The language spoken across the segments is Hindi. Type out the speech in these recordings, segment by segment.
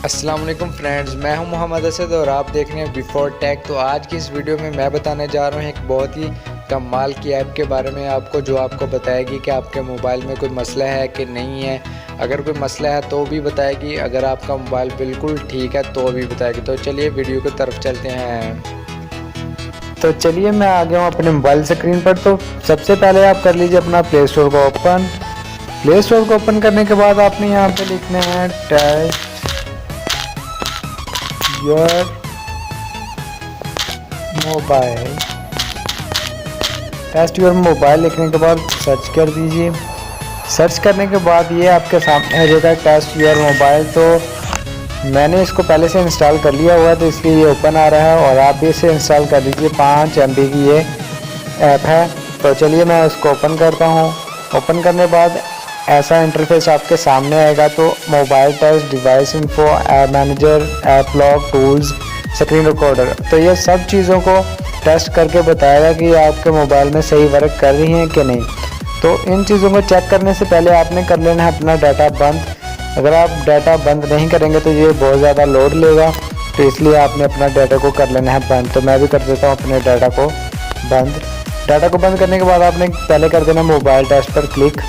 अस्सलाम वालेकुम फ्रेंड्स, मैं हूं मोहम्मद असद और आप देख रहे हैं बिफोर टेक। तो आज की इस वीडियो में मैं बताने जा रहा हूं एक बहुत ही कमाल की ऐप के बारे में आपको, जो आपको बताएगी कि आपके मोबाइल में कोई मसला है कि नहीं है। अगर कोई मसला है तो भी बताएगी, अगर आपका मोबाइल बिल्कुल ठीक है तो भी बताएगी। तो चलिए वीडियो की तरफ चलते हैं। तो चलिए मैं आ गया हूँ अपने मोबाइल स्क्रीन पर। तो सबसे पहले आप कर लीजिए अपना प्ले स्टोर को ओपन। प्ले स्टोर को ओपन करने के बाद आपने यहाँ पे लिखना है test your mobile. Test your mobile लिखने के बाद सर्च कर दीजिए। सर्च करने के बाद ये आपके सामने आ जाएगा टेस्ट योर मोबाइल। तो मैंने इसको पहले से इंस्टॉल कर लिया हुआ है तो इसलिए ये ओपन आ रहा है, और आप भी इसे इंस्टॉल कर लीजिए। 5 MB की ये ऐप है। तो चलिए मैं इसको ओपन करता हूँ। ओपन करने के बाद ऐसा इंटरफेस आपके सामने आएगा। तो mobile test, device info, app manager, app log, tools, screen recorder, तो ये सब चीज़ों को टेस्ट करके बताएगा कि आपके मोबाइल में सही वर्क कर रही हैं कि नहीं। तो इन चीज़ों को चेक करने से पहले आपने कर लेना है अपना डाटा बंद। अगर आप डाटा बंद नहीं करेंगे तो ये बहुत ज़्यादा लोड लेगा, तो इसलिए आपने अपना डाटा को कर लेना है बंद। तो मैं भी कर देता हूँ अपने डाटा को बंद। डाटा को बंद करने के बाद आपने पहले कर देना मोबाइल टेस्ट पर क्लिक।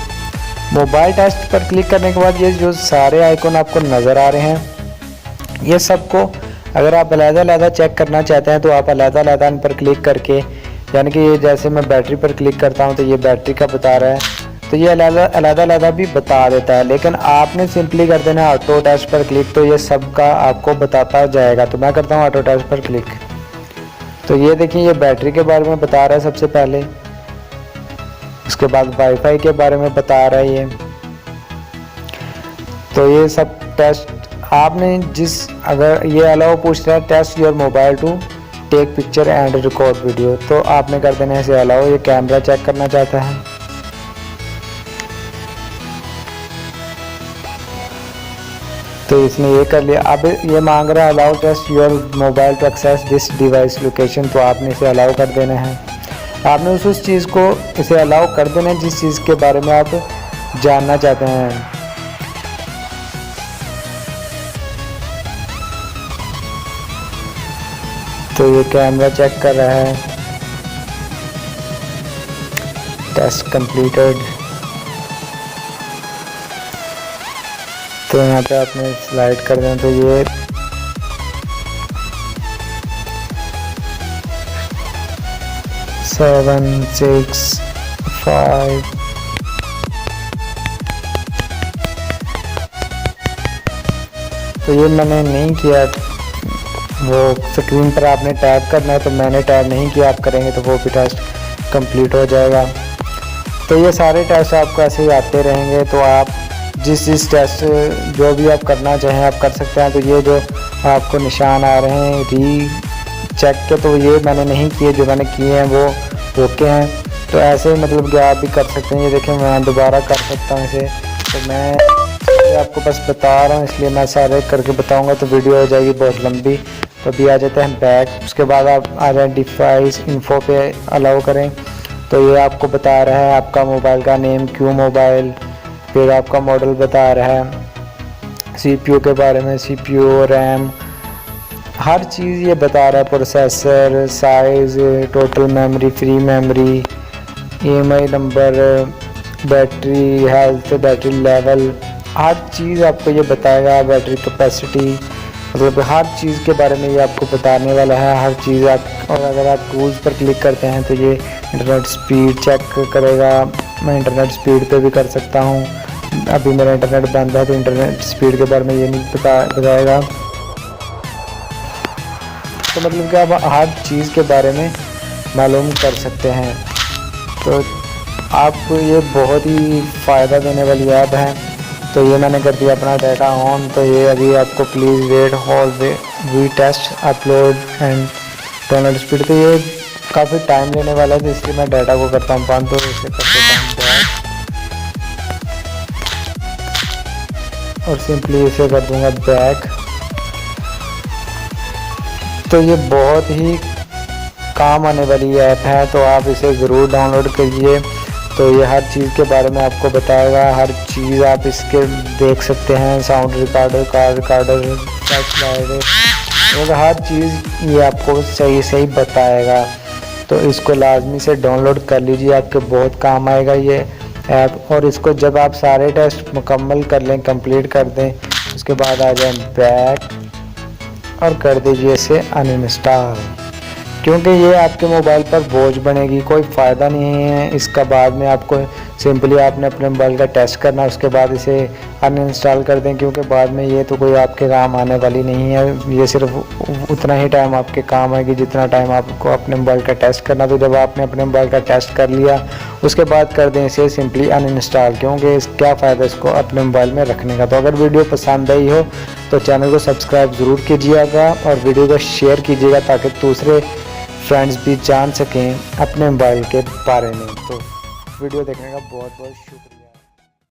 मोबाइल टेस्ट पर क्लिक करने के बाद ये जो सारे आइकॉन आपको नज़र आ रहे हैं, ये सबको अगर आप अलग-अलग चेक करना चाहते हैं तो आप अलग-अलग इन पर क्लिक करके, यानी कि ये जैसे मैं बैटरी पर क्लिक करता हूँ तो ये बैटरी का बता रहा है, तो ये अलग-अलग भी बता देता है। लेकिन आपने सिंपली कर देना है ऑटो टेस्ट पर क्लिक, तो ये सब का आपको बताता जाएगा। तो मैं करता हूँ ऑटो टेस्ट पर क्लिक। तो ये देखिए ये बैटरी के बारे में बता रहा है सबसे पहले, उसके बाद वाईफाई के बारे में बता रहा है ये। तो ये सब टेस्ट आपने अगर ये अलाउ पूछ रहा है test your mobile to take picture and record video, तो आपने कर देना है इसे अलाउ। ये कैमरा चेक करना चाहता है, तो इसने ये कर लिया। अब ये मांग रहा है allow test your mobile to access this device location, तो आपने इसे अलाउ कर देना है। आपने उस चीज़ को इसे अलाउ कर देना है जिस चीज़ के बारे में आप जानना चाहते हैं। तो ये कैमरा चेक कर रहा है, टेस्ट कंप्लीटेड। तो यहाँ पे आपने स्लाइड कर देना। तो ये 7 6 5 तो ये मैंने नहीं किया, वो स्क्रीन पर आपने टैप करना है, तो मैंने टैप नहीं किया। आप करेंगे तो वो भी टेस्ट कंप्लीट हो जाएगा। तो ये सारे टेस्ट आपको ऐसे ही आते रहेंगे। तो आप जिस टेस्ट जो भी आप करना चाहें आप कर सकते हैं। तो ये जो आपको निशान आ रहे हैं री चेक के, तो ये मैंने नहीं किए, जो मैंने किए हैं वो ओके हैं। तो ऐसे मतलब कि आप भी कर सकते हैं। ये देखें मैं दोबारा कर सकता हूँ इसे। तो मैं आपको बस बता रहा हूँ, इसलिए मैं सारे करके बताऊँगा तो वीडियो हो जाएगी बहुत लंबी। तो अभी आ जाते हैं बैक। उसके बाद आप आ जाए डिवाइस इन्फो पे अलाउ करें। तो ये आपको बता रहा है आपका मोबाइल का नेम, क्यों मोबाइल, फिर आपका मॉडल बता रहा है, CPU के बारे में, CPU, रैम, हर चीज़ ये बता रहा है, processor, size, total memory, free memory, EMI number, battery health, battery level, हर चीज़ आपको ये बताएगा। बैटरी कैपेसिटी, मतलब हर चीज़ के बारे में ये आपको बताने वाला है, हर चीज़ आप। और अगर आप टूल्स पर क्लिक करते हैं तो ये इंटरनेट स्पीड चेक करेगा। मैं इंटरनेट स्पीड पे भी कर सकता हूँ। अभी मेरा इंटरनेट बंद है तो इंटरनेट स्पीड के बारे में ये नहीं बताएगा। तो मतलब कि आप हर चीज़ के बारे में मालूम कर सकते हैं। तो आपको ये बहुत ही फ़ायदा देने वाली ऐप है। तो ये मैंने कर दिया अपना डाटा ऑन। तो ये अभी आपको please wait while we test upload and download speed, तो ये काफ़ी टाइम लेने वाला है, तो इसलिए मैं डाटा को करता हूँ बंद। तो इसे कर देता हूँ बैक और सिंपली इसे कर दूँगा बैक। तो ये बहुत ही काम आने वाली ऐप है, तो आप इसे ज़रूर डाउनलोड करिए। तो ये हर चीज़ के बारे में आपको बताएगा। हर चीज़ आप इसके देख सकते हैं, sound recorder, car recorder, flash light और हर चीज़ ये आपको सही बताएगा। तो इसको लाजमी से डाउनलोड कर लीजिए, आपके बहुत काम आएगा ये ऐप। और इसको जब आप सारे टेस्ट मुकम्मल कर लें, कंप्लीट कर दें, उसके बाद आ जाए बैक और कर दीजिए इसे अनइंस्टॉल, क्योंकि ये आपके मोबाइल पर बोझ बनेगी, कोई फ़ायदा नहीं है इसका। बाद में आपको सिंपली आपने अपने मोबाइल का टेस्ट करना, उसके बाद इसे अनइंस्टॉल कर दें, क्योंकि बाद में ये तो कोई आपके काम आने वाली नहीं है। ये सिर्फ उतना ही टाइम आपके काम आएगी जितना टाइम आपको अपने मोबाइल का टेस्ट करना। तो जब आपने अपने मोबाइल का टेस्ट कर लिया, उसके बाद कर दें इसे सिंपली अनइंस्टॉल, क्योंकि क्या फ़ायदा इसको अपने मोबाइल में रखने का। तो अगर वीडियो पसंद आई हो तो चैनल को सब्सक्राइब ज़रूर कीजिएगा और वीडियो को शेयर कीजिएगा, ताकि दूसरे फ्रेंड्स भी जान सकें अपने मोबाइल के बारे में। तो वीडियो देखने का बहुत बहुत शुक्रिया।